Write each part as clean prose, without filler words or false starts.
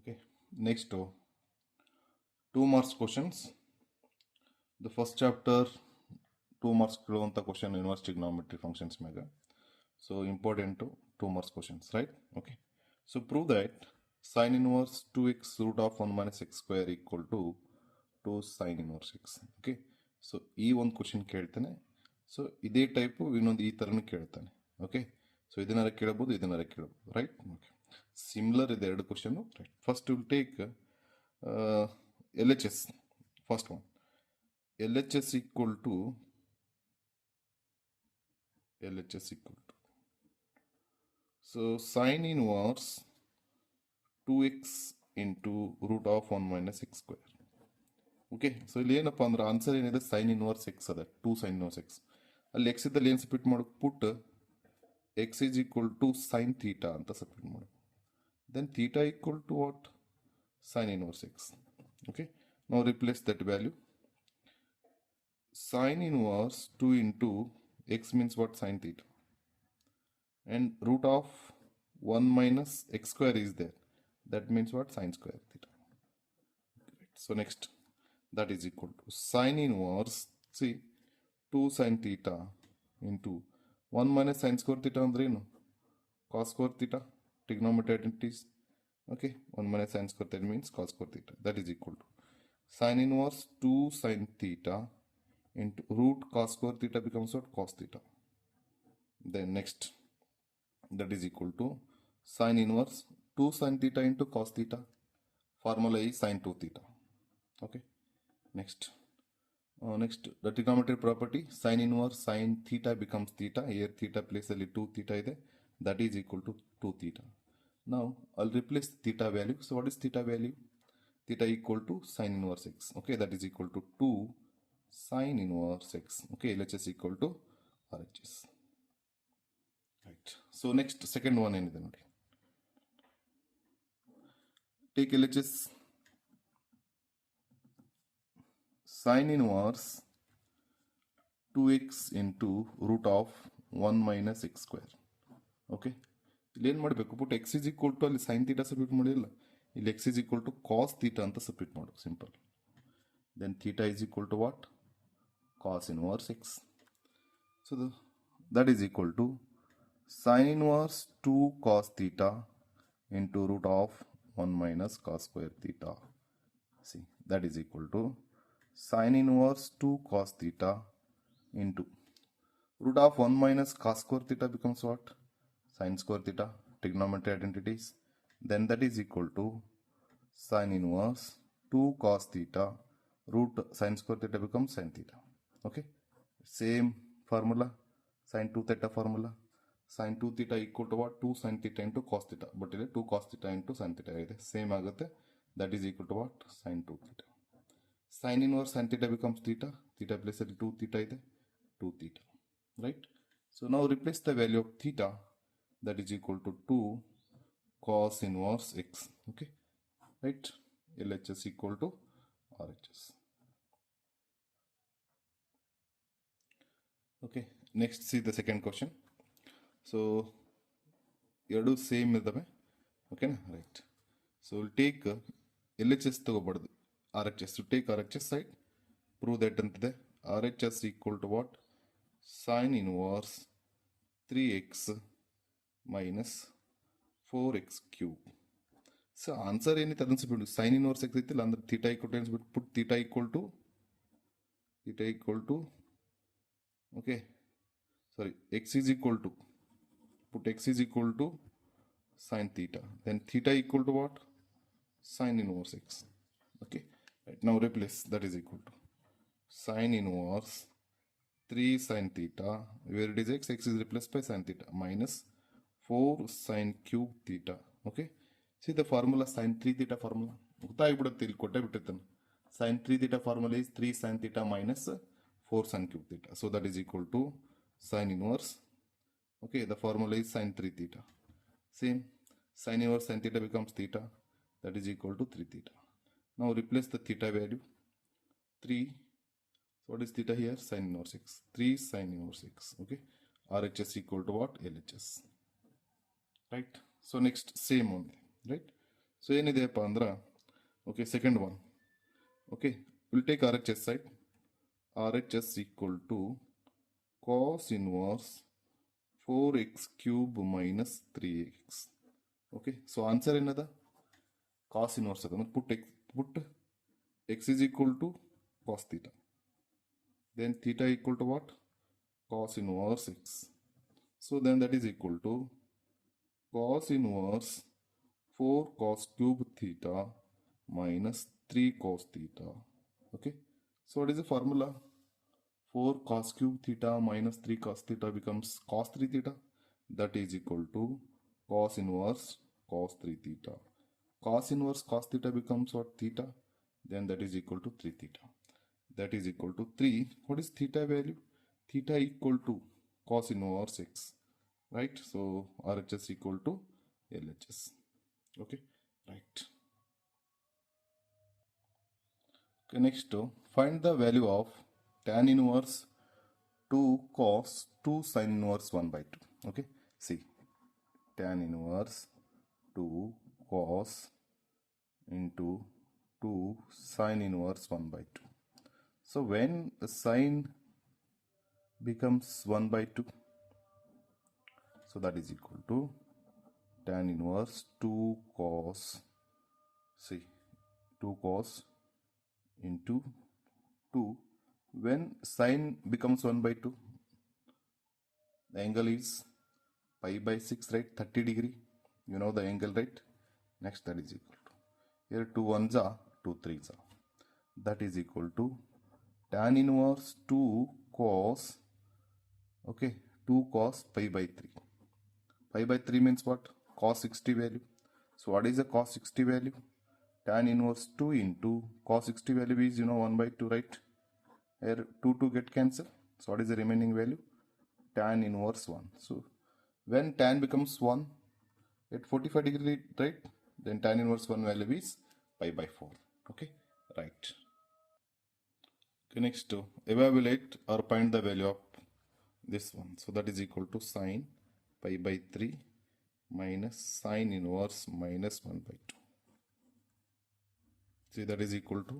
Okay, next 2 marks questions. The first chapter 2 marks question inverse trigonometry functions mega. So important 2 marks questions, right? Okay. So prove that sine inverse 2x root of 1 minus x square equal to 2 sine inverse x. Okay. So ಈ ಒಂದು question ಕೇಳ್ತಾನೆ. So ಇದೇ type ಇನ್ನೊಂದು ಈ ಥರನೂ ಕೇಳ್ತಾನೆ. Okay. So ಇದನ್ನಾರ ಕೇಳಬಹುದು, ಇದನ್ನಾರ ಕೇಳಬಹುದು, ರೈಟ್? ಓಕೆ. ಸಿಮಿಲರ್ ಇದೆ ಎರಡು question, right? First will take LHS. First one. LHS equal to so sine inverse 2x into root of 1 minus x square. Okay, so ಇಲ್ಲಿ ಏನಪ್ಪ ಅಂದ್ರೆ ಆನ್ಸರ್ ಏನಿದೆ ಸೈನ್ ಇನ್ವರ್ಸ್ ಎಕ್ಸ್ ಅದ, 2 sine inverse X. ಅಲ್ಲಿ X ಇದ್ದಲ್ಲಿ ಏನು submit ಮಾಡೋಕೆ put X is equal to sine theta ಅಂತ ಸಬ್ಮಿಟ್ ಮಾಡೋದು. Then theta equal to what? Sine inverse X. Okay, ನಾವು replace that value. Sine inverse 2 into x means what? Sin theta. And root of 1 minus x square is there. That means what? Sin square theta. So next, that is equal to sine inverse, see, 2 sin theta into 1 minus sin square theta andre ಏನು? Cos square theta. Trigonometry identities. Okay, 1 minus sin square theta means cos square theta. That is equal to sine inverse 2 sin theta into root cos square theta becomes what? Cos theta. Then next, that is equal to sine inverse 2 sin theta into cos theta. Formula is sin 2 theta. Okay. Next, the trigonometry property, sine inverse sin theta becomes theta. Here theta place ಅಲ್ಲಿ 2 theta ಇದೆ. That is equal to 2 theta. Now I'll replace theta value. So what is theta value? Theta equal to sine inverse x. Okay, that is equal to 2 sine inverse x. Okay, LHS equal to RHS. Right. So next, second one ಏನಿದೆ ನೋಡಿ. Take LHS. Sine inverse 2x into root of 1 minus x square. Okay. ಇಲ್ಲಿ ಏನು ಮಾಡಬೇಕು? ಪುಟ್ x is equal to ಅಲ್ಲಿ sin theta submit ಮಾಡಿಲ್ಲ, ಇಲ್ಲಿ x is equal to cos theta ಅಂತ submit ಮಾಡು, simple. Then theta is equal to what? Cos inverse x. So that is equal to sine inverse 2 cos theta into root of 1 minus cos square theta. See, that is equal to sine inverse 2 cos theta into root of 1 minus cos square theta becomes what? Sin square theta. Trigonometry identities. Then that is equal to sine inverse 2 cos theta root sin square theta becomes sin theta. Okay, same formula, sin 2 theta formula. Sin 2 theta equal to what? 2 sin theta into cos theta. But ಇಲ್ಲಿ 2 cos theta into sin theta ಇದೆ, same ಆಗುತ್ತೆ. That is equal to what? Sin 2 theta. Sin inverse sin theta becomes theta. Theta place ಅಲ್ಲಿ 2 theta ಇದೆ, 2 theta. Right? So now replace the value of theta. That is equal to 2 cos inverse x. Okay, right? LHS equal to RHS. Okay, next see the second question. So ಎರಡು same ಇದ್ದಾವೆ, ಓಕೆನಾ? Right. So will take LHS ತಗೋಬಾರ್ದು, RHS. To take RHS side, prove that ಅಂತಿದೆ. RHS equal to what? Sine inverse 3x minus 4x cube. So answer ಏನಿತ್ತು ಅದನ್ನು ಸಿಗ್ಬಿಟ್ಟು sine inverse X ಐತಿಲ್ಲ ಅಂದ್ರೆ ಥೀಟಾ ಈಕ್ವಲ್ ಟು ಅನ್ಸ್ಬಿಟ್ಟು put theta equal to okay, sorry, x is equal to, put x is equal to sin theta, then theta equal to what? Sin inverse x. Okay, right, now replace. That is equal to sin inverse 3 sin theta, where it is x, x is replaced by sin theta, minus 4 sin cube theta. Okay, see the formula, sin 3 theta formula ಗೊತ್ತಾಗ್ಬಿಡುತ್ತೆ, ಇಲ್ಲಿ ಕೊಟ್ಟೆ ಬಿಟ್ಟಿರ್ತಾನೆ. sin 3 theta formula is 3 sin theta minus 4 sin cube theta. So that is equal to sin inverse. Okay, the formula is sin 3 theta. Same, sin inverse sin theta becomes theta. That is equal to 3 theta. Now replace the theta value. 3. So what is theta here? Sin inverse x. 3 sin inverse x. Okay. RHS equal to what? LHS. Right. So next, same only. Right. So ಏನಿದೆಯಪ್ಪ ಅಂದ್ರೆ okay second one okay will take R H S side RHS equal to cos inverse 4x cube minus 3x. Okay, so answer another cos inverse. Put x is equal to cos theta. Then theta equal to what? Cos inverse x. So then that is equal to cos inverse 4 cos cube theta minus 3 cos theta. Okay. So what is the formula? 4 cos cube theta minus 3 cos theta becomes cos 3 theta. That is equal to cos inverse cos 3 theta. Cos inverse cos theta becomes what? Theta. Then that is equal to 3 theta. That is equal to 3. What is theta value? Theta equal to cos inverse x. Right? So RHS equal to LHS. Okay. Right. Okay, next find the value of tan inverse 2 cos 2 sin inverse 1 by 2. Okay, see tan inverse 2 cos into 2 sin inverse 1 by 2. So when the sin becomes 1 by 2, so that is equal to tan inverse 2 cos, see 2 cos into 2. When sin becomes 1 by 2, the angle is pi by 6, right? 30 degree. You know the angle, right? Next, that is equal to, here 2 1s are 2 3s are. That is equal to tan inverse 2 cos, okay, 2 cos pi by 3. Pi by 3 means what? Cos 60 value. So what is the cos 60 value? Tan inverse 2 into cos 60 value is, you know, 1 by 2, right? Here 2 get cancelled. So what is the remaining value? Tan inverse 1. So when tan becomes 1 at 45 degree, right? Then tan inverse 1 value is pi by 4. Okay, right. Okay, next evaluate or find the value of this one. So that is equal to sine pi by 3 minus sine inverse minus 1 by 2. See, that is equal to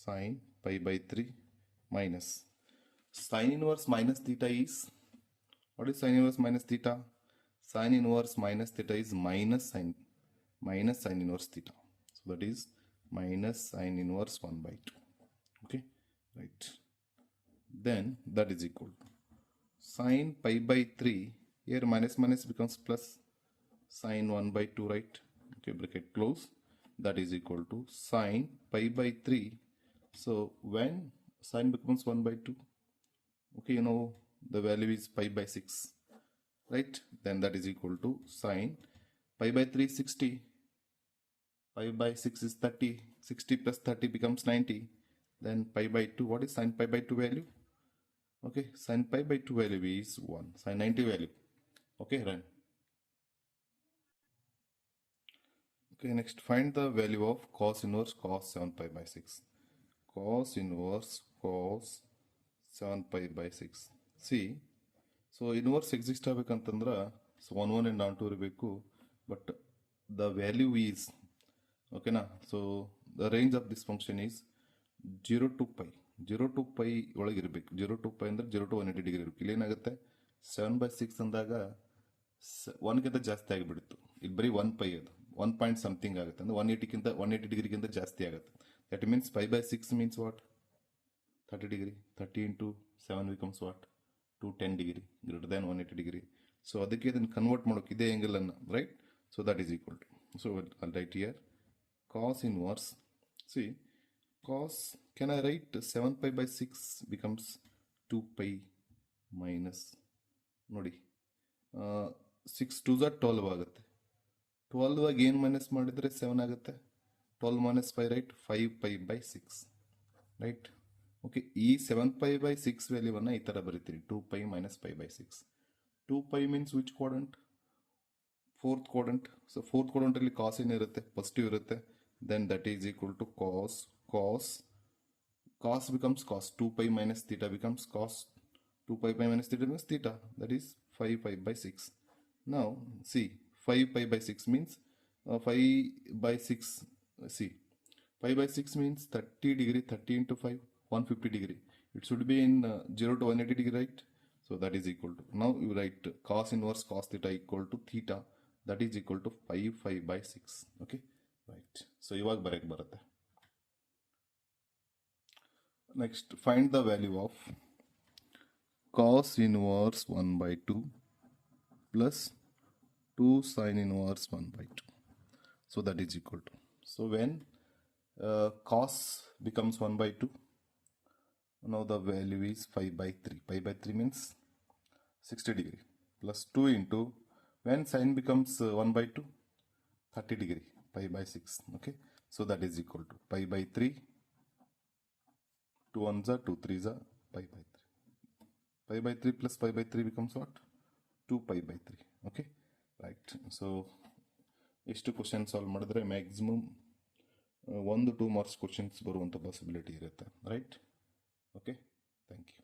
sine pi by 3 minus sine inverse minus theta is, what is sine inverse minus theta? Sine inverse minus theta is minus sine inverse theta. So that is minus sine inverse 1 by 2. Okay, right. Then that is equal to sine pi by 3, here minus minus becomes plus, sine 1 by 2, right? Okay, bracket close. That is equal to sine pi by 3. So when sine becomes 1 by 2, okay, you know the value is pi by 6, right? Then that is equal to sine pi by 3 is 60, pi by 6 is 30, 60 plus 30 becomes 90. Then pi by 2, what is sine pi by 2 value? Okay, sine pi by 2 value is 1, sine 90 value. Okay, run. Okay, next find the value of cos inverse cos 7 pi by 6. Cos inverse cos 7 pi by 6. See, so inverse exist agಬೇಕಂತಂದ್ರೆ so 1 1 and on 2 ಇರಬೇಕು, but the value is, okay na, so the range of this function is 0 to pi. 0 to pi ಒಳಗೆ ಇರಬೇಕು. 0 to pi ಅಂದ್ರೆ 0 to 180 degree ಇರಬೇಕು. ಇಲ್ಲಿ ಏನಾಗುತ್ತೆ 7 by 6 ಅಂದಾಗ 1ಗಿಂತ ಜಾಸ್ತಿ ಆಗಿಬಿಡುತ್ತೆ. ಇಲ್ಲಿ ಬರೀ 1 pi ಅದು 1 ಪಾಯಿಂಟ್ ಸಮಥಿಂಗ್ ಆಗುತ್ತೆ, ಅಂದ್ರೆ 180 ಡಿಗ್ರಿಗಿಂತ ಜಾಸ್ತಿ ಆಗುತ್ತೆ. That means pi by 6 means what? 30 degree. 30 into 7 becomes what? 210 degree greater than 180 degree. So ಅದಕ್ಕೆ ಇದನ್ನು ಕನ್ವರ್ಟ್ ಮಾಡೋಕೆ ಇದೇ ಆಂಗಲ್ ಅನ್ನು, right? So that is equal to, so I'll write here cos inverse. See, cos, can I write 7 pi by 6 becomes 2 pi minus, ನೋಡಿ 6 2s are 12 ಆಗುತ್ತೆ. 12 ಆಗಿ ಏನು minus ಮಾಡಿದರೆ 7 ಆಗುತ್ತೆ. 12 minus 5, right? 5 pi by 6, right? Okay, ಈ 7 pi by 6 ವ್ಯಾಲ್ಯೂವನ್ನು ಈ ಥರ ಬರೀತೀರಿ, 2 pi minus pi by 6. 2 pi means which quadrant? Fourth quadrant. So fourth quadrant ಅಲ್ಲಿ cos ಏನಿರುತ್ತೆ? ಪಾಸಿಟಿವ್ ಇರುತ್ತೆ. Then that is equal to cos becomes cos. 2 pi minus theta becomes cos. 2 pi minus theta becomes theta. That is 5 pi by 6. Now see, 5 pi by 6 means 5 by 6, see, 5 by 6 means 30 degree, 30 into 5, 150 degree. It should be in 0 to 180 degree, right? So that is equal to, now you write cos inverse cos theta equal to theta, that is equal to 5 by 6. Okay, right. So ಇವಾಗ ಬರೆಯಕ್ಕೆ ಬರುತ್ತೆ. Next, find the value of cos inverse 1 by 2 plus 2 sin inverse 1 by 2. So that is equal to, so when cos becomes 1 by 2, now the value is 5 by 3. 5 by 3 means 60 degree, plus 2 into, when sin becomes 1 by 2, 30 degree, 5 by 6. Okay, so that is equal to 5 by 3, 2 1s are 2 3s are 5 by 3. 5 by 3 plus 5 by 3 becomes what? 2 pi by 3. Okay, right. So ಎಷ್ಟು question solve ಮಾಡಿದ್ರೆ maximum 1-2 marks questions ಬರುವಂಥ possibility ಇರುತ್ತೆ, right? Okay, thank you.